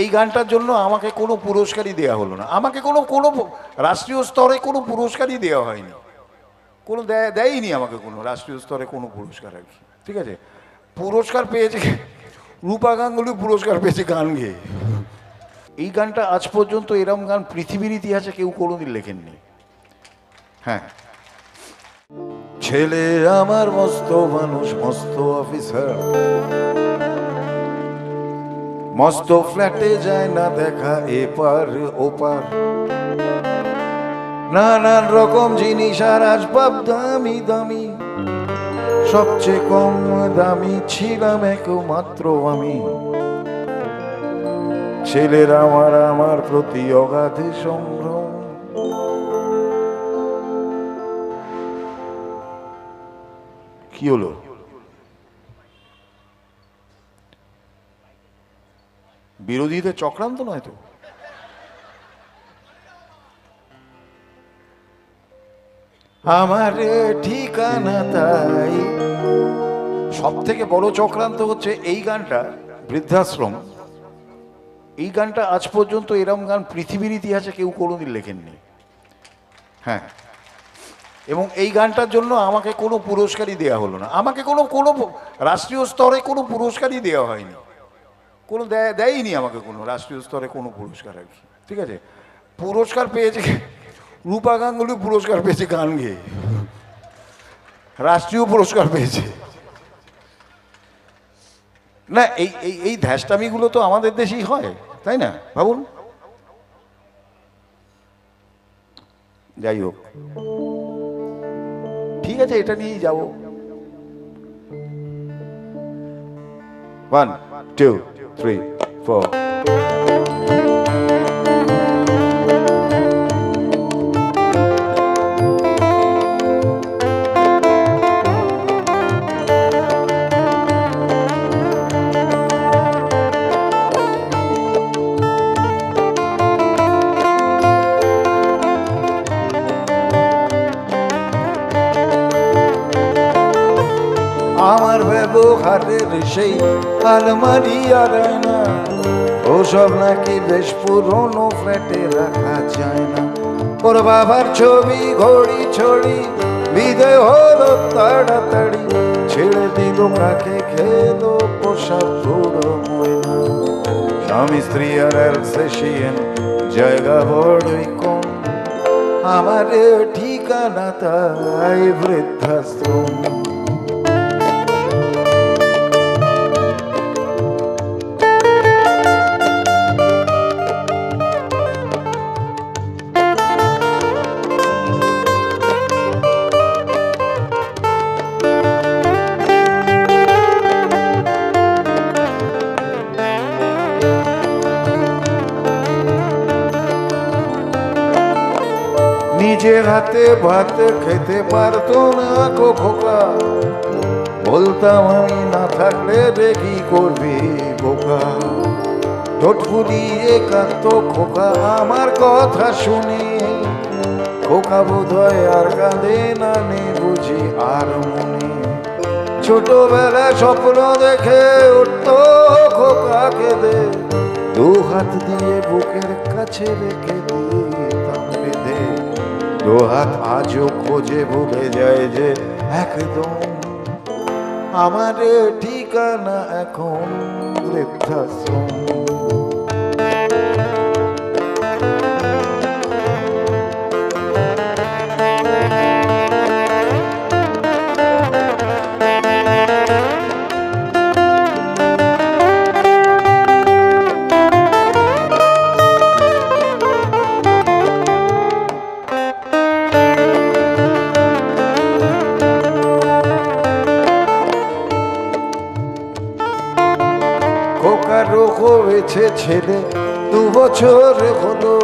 এই গানটার জন্য আমাকে কোনো পুরস্কারই দেওয়া হলো না, আমাকে কোনো কোনো রাষ্ট্রীয় স্তরে কোনো পুরস্কারই দেওয়া হয়নি, কোনো দেয়নি আমাকে কোনো রাষ্ট্রীয় স্তরে কোনো পুরস্কার আর কি। ঠিক আছে, পুরস্কার পেয়েছে রূপা গাঙ্গুলি, পুরস্কার পেয়েছে গান গেয়ে। এই গানটা আজ পর্যন্ত এরম গান পৃথিবীর ইতিহাসে কেউ কোনোদিন লেখেননি। হ্যাঁ, ছেলে আমার মস্ত মানুষ, মস্ত অফিসার, মস্ত ফ্ল্যাটে যায় না দেখা এপার ওপার, নানান রকম জিনিস আর আসবাব দামি দামি, সবচেয়ে কম দামি ছিলাম একমাত্র আমি। ছেলের আমার প্রতি অগাধে সম্ভ্রম। কি হলো? বিরোধীদের চক্রান্ত নয় তো? আমার ঠিকানা তাই। সব থেকে বড় চক্রান্ত হচ্ছে এই গানটা, বৃদ্ধাশ্রম। এই গানটা আজ পর্যন্ত এরম গান পৃথিবীর ইতিহাসে কেউ কোনোদিন লেখেননি। হ্যাঁ, এবং এই গানটার জন্য আমাকে কোনো পুরস্কারই দেওয়া হলো না, আমাকে কোনো কোনো রাষ্ট্রীয় স্তরে কোনো পুরস্কারই দেওয়া হয়নি, কোনো দেয়নি আমাকে কোনো রাষ্ট্রীয় স্তরে কোনো পুরস্কার আর কি। ঠিক আছে, পুরস্কার পেয়েছে রূপা গাঙ্গুলি, পুরস্কার পেয়েছে গান গেয়ে, রাষ্ট্রীয় পুরস্কার পেয়েছে। না, এই এই এই ধ্যাসটামিগুলো তো আমাদের দেশেই হয়, তাই না? ভাবুন। যাই হোক, ঠিক আছে, এটা নিয়েই যাবো। 1 2 3 4। আমার ব্যবহারের সেই আলমারি আর না, ওসব নাকি বেশ পুরনো ফ্ল্যাটে রাখা যায় না। ওর বাবার ছবি ঘড়ি ছড়ি বিদায় হলো তাড়াতাড়ি, ছেড়ে দিল কাকে খেলো পোশাক পুরো ময়না। স্বামী স্ত্রী আর অ্যালসেশিয়ান জায়গা বড়ই কম, আমার ঠিকানা তাই বৃদ্ধাশ্রম। নিজের হাতে ভাত খেতে পারতো না গো খোকা, বলতাম আমি না থাকলে রে কি করবি বোকা। ঠোঁট ফুলিয়ে কাঁদতো খোকা আমার কথা শুনে, খোকা বোধহয় আর কাঁদে না নে বুঝি আর মনে। ছোটবেলায় স্বপ্ন দেখে উঠতো খোকা কেঁদে, দু হাত দিয়ে বুকের কাছে রেখে দিতাম বেঁধে। দু হাত আজও খোঁজে ভুলে যায় যে একদম, আমার ঠিকানা এখন বৃদ্ধাশ্রম। খোকারও হয়েছে ছেলে 2 বছর হলো,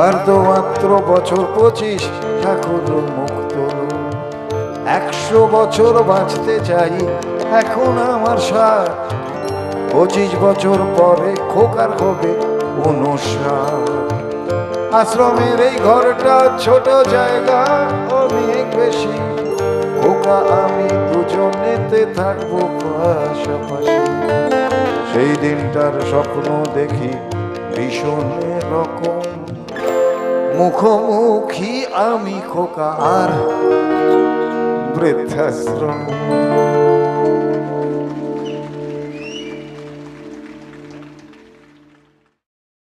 আর তো মাত্র বছর 25 ঠাকুর মুক্ত। 100 বছর বাঁচতে চাই এখন আমার 60, 25 বছর পরে খোকার হবে 59। আশ্রমের এই ঘরটা ছোট জায়গা অনেক বেশি, খোকা আমি দুজনেতে থাকবো পাশাপাশি। সেই দিনটার স্বপ্ন দেখি ভীষণ রকম। মুখোমুখি আমি খোকা আর বৃদ্ধাশ্রম।